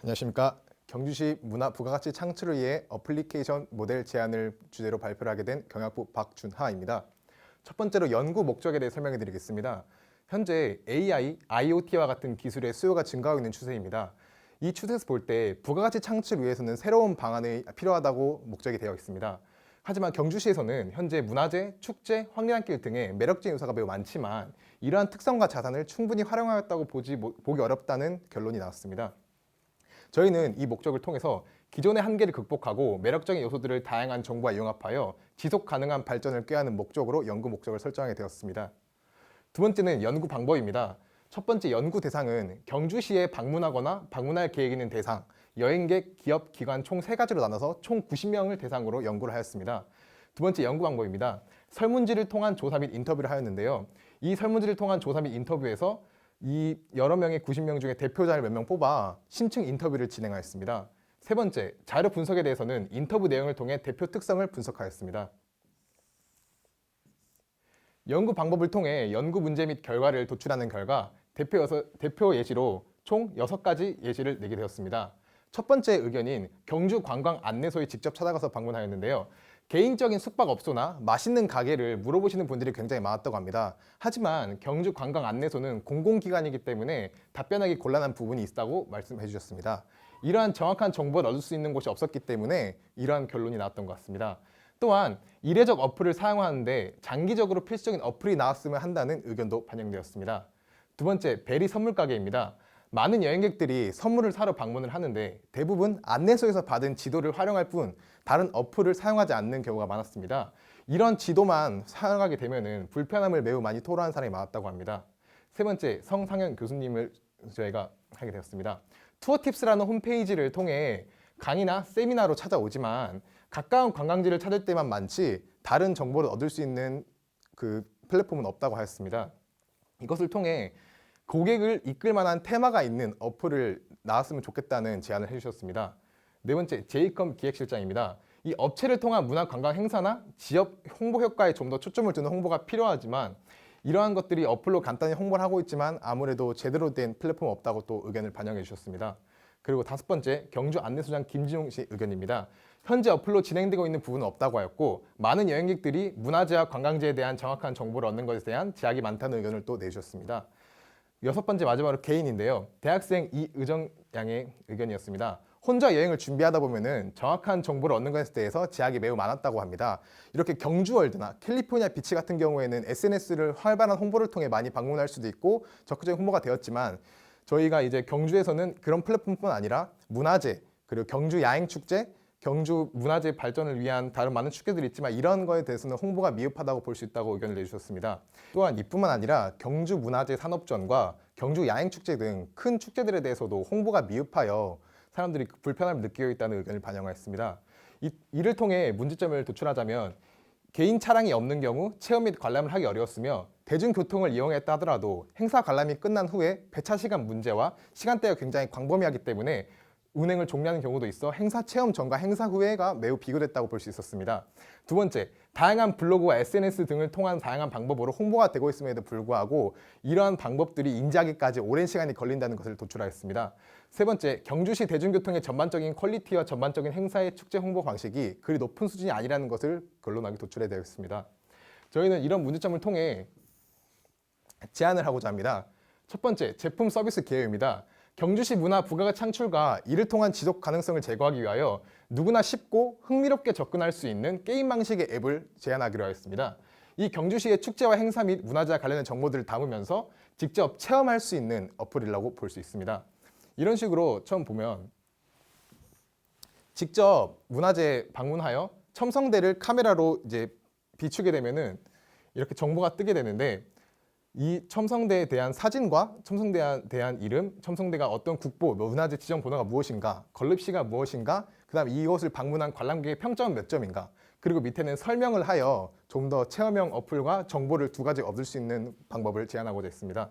안녕하십니까. 경주시 문화 부가가치 창출을 위해 어플리케이션 모델 제안을 주제로 발표를 하게 된 경영학부 박준하입니다. 첫 번째로 연구 목적에 대해 설명해 드리겠습니다. 현재 AI, IoT와 같은 기술의 수요가 증가하고 있는 추세입니다. 이 추세에서 볼 때 부가가치 창출을 위해서는 새로운 방안이 필요하다고 목적이 되어 있습니다. 하지만 경주시에서는 현재 문화재, 축제, 황리단길 등의 매력적인 요소가 매우 많지만 이러한 특성과 자산을 충분히 활용하였다고 보기 어렵다는 결론이 나왔습니다. 저희는 이 목적을 통해서 기존의 한계를 극복하고 매력적인 요소들을 다양한 정보와 융합하여 지속 가능한 발전을 꾀하는 목적으로 연구 목적을 설정하게 되었습니다. 두 번째는 연구 방법입니다. 첫 번째 연구 대상은 경주시에 방문하거나 방문할 계획 있는 대상, 여행객, 기업, 기관 총 3가지로 나눠서 총 90명을 대상으로 연구를 하였습니다. 두 번째 연구 방법입니다. 설문지를 통한 조사 및 인터뷰를 하였는데요. 이 설문지를 통한 조사 및 인터뷰에서 이 여러 명의 90명 중에 대표자를 몇 명 뽑아 심층 인터뷰를 진행하였습니다. 세 번째, 자료 분석에 대해서는 인터뷰 내용을 통해 대표 특성을 분석하였습니다. 연구 방법을 통해 연구 문제 및 결과를 도출하는 결과 대표 예시로 총 6가지 예시를 내게 되었습니다. 첫 번째 의견인 경주 관광 안내소에 직접 찾아가서 방문하였는데요. 개인적인 숙박업소나 맛있는 가게를 물어보시는 분들이 굉장히 많았다고 합니다. 하지만 경주 관광 안내소는 공공기관이기 때문에 답변하기 곤란한 부분이 있다고 말씀해 주셨습니다. 이러한 정확한 정보를 얻을 수 있는 곳이 없었기 때문에 이러한 결론이 나왔던 것 같습니다. 또한 이례적 어플을 사용하는데 장기적으로 필수적인 어플이 나왔으면 한다는 의견도 반영되었습니다. 두 번째, 베리 선물 가게입니다. 많은 여행객들이 선물을 사러 방문을 하는데 대부분 안내소에서 받은 지도를 활용할 뿐 다른 어플을 사용하지 않는 경우가 많았습니다. 이런 지도만 사용하게 되면 불편함을 매우 많이 토로하는 사람이 많았다고 합니다. 세 번째, 성상현 교수님을 저희가 하게 되었습니다. 투어팁스라는 홈페이지를 통해 강의나 세미나로 찾아오지만 가까운 관광지를 찾을 때만 많지 다른 정보를 얻을 수 있는 그 플랫폼은 없다고 하였습니다. 이것을 통해 고객을 이끌 만한 테마가 있는 어플을 나왔으면 좋겠다는 제안을 해주셨습니다. 네 번째, 제이컴 기획실장입니다. 이 업체를 통한 문화관광 행사나 지역 홍보 효과에 좀 더 초점을 두는 홍보가 필요하지만 이러한 것들이 어플로 간단히 홍보를 하고 있지만 아무래도 제대로 된 플랫폼 없다고 또 의견을 반영해 주셨습니다. 그리고 다섯 번째, 경주 안내소장 김진용 씨 의견입니다. 현재 어플로 진행되고 있는 부분은 없다고 하였고 많은 여행객들이 문화재와 관광지에 대한 정확한 정보를 얻는 것에 대한 제약이 많다는 의견을 또 내주셨습니다. 여섯 번째, 마지막으로 개인인데요. 대학생 이의정 양의 의견이었습니다. 혼자 여행을 준비하다 보면은 정확한 정보를 얻는 것에 대해서 제약이 매우 많았다고 합니다. 이렇게 경주월드나 캘리포니아 비치 같은 경우에는 SNS를 활발한 홍보를 통해 많이 방문할 수도 있고 적극적인 홍보가 되었지만 저희가 이제 경주에서는 그런 플랫폼뿐 아니라 문화재, 그리고 경주 야행축제, 경주 문화재 발전을 위한 다른 많은 축제들이 있지만 이런 거에 대해서는 홍보가 미흡하다고 볼 수 있다고 의견을 내주셨습니다. 또한 이뿐만 아니라 경주 문화재 산업전과 경주 야행축제 등 큰 축제들에 대해서도 홍보가 미흡하여 사람들이 불편함을 느끼고 있다는 의견을 반영하였습니다. 이를 통해 문제점을 도출하자면 개인 차량이 없는 경우 체험 및 관람을 하기 어려웠으며 대중교통을 이용했다 하더라도 행사 관람이 끝난 후에 배차 시간 문제와 시간대가 굉장히 광범위하기 때문에 운행을 종료하는 경우도 있어 행사 체험 전과 행사 후에가 매우 비교됐다고 볼 수 있었습니다. 두 번째, 다양한 블로그와 SNS 등을 통한 다양한 방법으로 홍보가 되고 있음에도 불구하고 이러한 방법들이 인지하기까지 오랜 시간이 걸린다는 것을 도출하였습니다. 세 번째, 경주시 대중교통의 전반적인 퀄리티와 전반적인 행사의 축제 홍보 방식이 그리 높은 수준이 아니라는 것을 결론하게 도출해 되었습니다. 저희는 이런 문제점을 통해 제안을 하고자 합니다. 첫 번째, 제품 서비스 기회입니다. 경주시 문화 부가가치 창출과 이를 통한 지속 가능성을 제고하기 위하여 누구나 쉽고 흥미롭게 접근할 수 있는 게임 방식의 앱을 제안하기로 하였습니다. 이 경주시의 축제와 행사 및 문화재와 관련된 정보들을 담으면서 직접 체험할 수 있는 어플이라고 볼 수 있습니다. 이런 식으로 처음 보면 직접 문화재 방문하여 첨성대를 카메라로 이제 비추게 되면은 이렇게 정보가 뜨게 되는데 이 첨성대에 대한 사진과 첨성대에 대한 이름, 첨성대가 어떤 국보, 문화재 지정 번호가 무엇인가, 건립시가 무엇인가, 그 다음 이곳을 방문한 관람객의 평점은 몇 점인가, 그리고 밑에는 설명을 하여 좀 더 체험형 어플과 정보를 두 가지 얻을 수 있는 방법을 제안하고자 했습니다.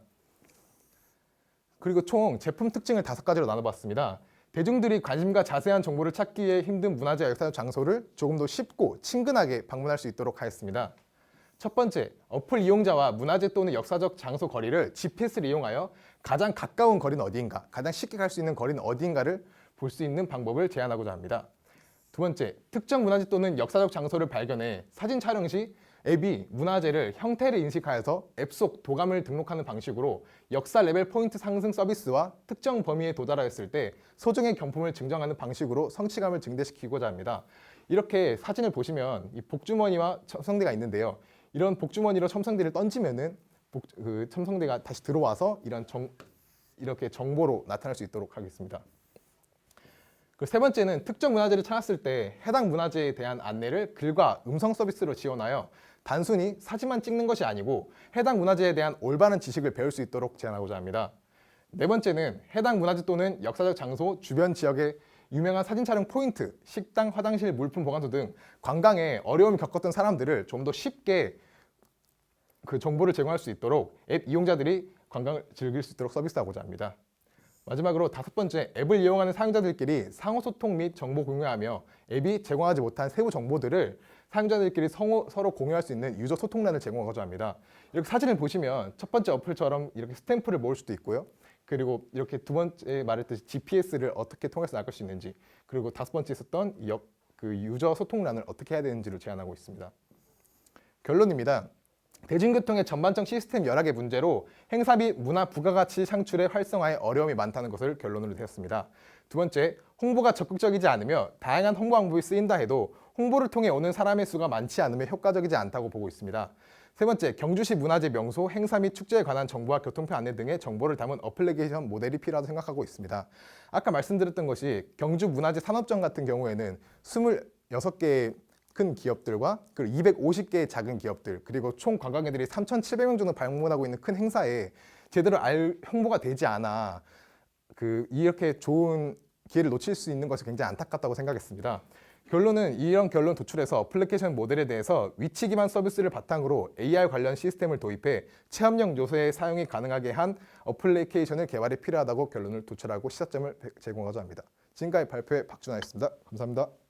그리고 총 제품 특징을 5가지로 나눠봤습니다. 대중들이 관심과 자세한 정보를 찾기에 힘든 문화재 역사적 장소를 조금 더 쉽고 친근하게 방문할 수 있도록 하였습니다. 첫 번째, 어플 이용자와 문화재 또는 역사적 장소 거리를 GPS를 이용하여 가장 가까운 거리는 어디인가, 가장 쉽게 갈 수 있는 거리는 어디인가를 볼 수 있는 방법을 제안하고자 합니다. 두 번째, 특정 문화재 또는 역사적 장소를 발견해 사진 촬영 시 앱이 문화재를 형태를 인식하여서 앱 속 도감을 등록하는 방식으로 역사 레벨 포인트 상승 서비스와 특정 범위에 도달하였을 때 소정의 경품을 증정하는 방식으로 성취감을 증대시키고자 합니다. 이렇게 사진을 보시면 이 복주머니와 첨성대가 있는데요. 이런 복주머니로 첨성대를 던지면은 그 첨성대가 다시 들어와서 이렇게 정보로 나타날 수 있도록 하겠습니다. 그 세 번째는 특정 문화재를 찾았을 때 해당 문화재에 대한 안내를 글과 음성 서비스로 지원하여 단순히 사진만 찍는 것이 아니고 해당 문화재에 대한 올바른 지식을 배울 수 있도록 제안하고자 합니다. 네 번째는 해당 문화재 또는 역사적 장소 주변 지역의 유명한 사진 촬영 포인트, 식당, 화장실, 물품 보관소 등 관광에 어려움을 겪었던 사람들을 좀 더 쉽게 그 정보를 제공할 수 있도록 앱 이용자들이 관광을 즐길 수 있도록 서비스하고자 합니다. 마지막으로 다섯 번째, 앱을 이용하는 사용자들끼리 상호소통 및 정보 공유하며 앱이 제공하지 못한 세부 정보들을 사용자들끼리 서로 공유할 수 있는 유저 소통란을 제공하고자 합니다. 이렇게 사진을 보시면 첫 번째 어플처럼 이렇게 스탬프를 모을 수도 있고요. 그리고 이렇게 두 번째 말했듯이 GPS를 어떻게 통해서 나갈 수 있는지, 그리고 다섯 번째 있었던 그 유저 소통란을 어떻게 해야 되는지를 제안하고 있습니다. 결론입니다. 대중교통의 전반적 시스템 열악의 문제로 행사 및 문화 부가가치 창출의 활성화에 어려움이 많다는 것을 결론으로 되었습니다. 두 번째, 홍보가 적극적이지 않으며 다양한 홍보 방법이 쓰인다 해도 홍보를 통해 오는 사람의 수가 많지 않으며 효과적이지 않다고 보고 있습니다. 세 번째, 경주시 문화재 명소, 행사 및 축제에 관한 정보와 교통표 안내 등의 정보를 담은 어플리케이션 모델이 필요하다고 생각하고 있습니다. 아까 말씀드렸던 것이 경주 문화재 산업전 같은 경우에는 26개의 큰 기업들과 그리고 250개의 작은 기업들, 그리고 총 관광객들이 3,700명 정도 방문하고 있는 큰 행사에 제대로 홍보가 되지 않아 이렇게 좋은 기회를 놓칠 수 있는 것이 굉장히 안타깝다고 생각했습니다. 결론은 이런 결론 도출해서 어플리케이션 모델에 대해서 위치 기반 서비스를 바탕으로 AR 관련 시스템을 도입해 체험형 요소의 사용이 가능하게 한 어플리케이션의 개발이 필요하다고 결론을 도출하고 시사점을 제공하고자 합니다. 지금까지 발표의 박준하였습니다. 감사합니다.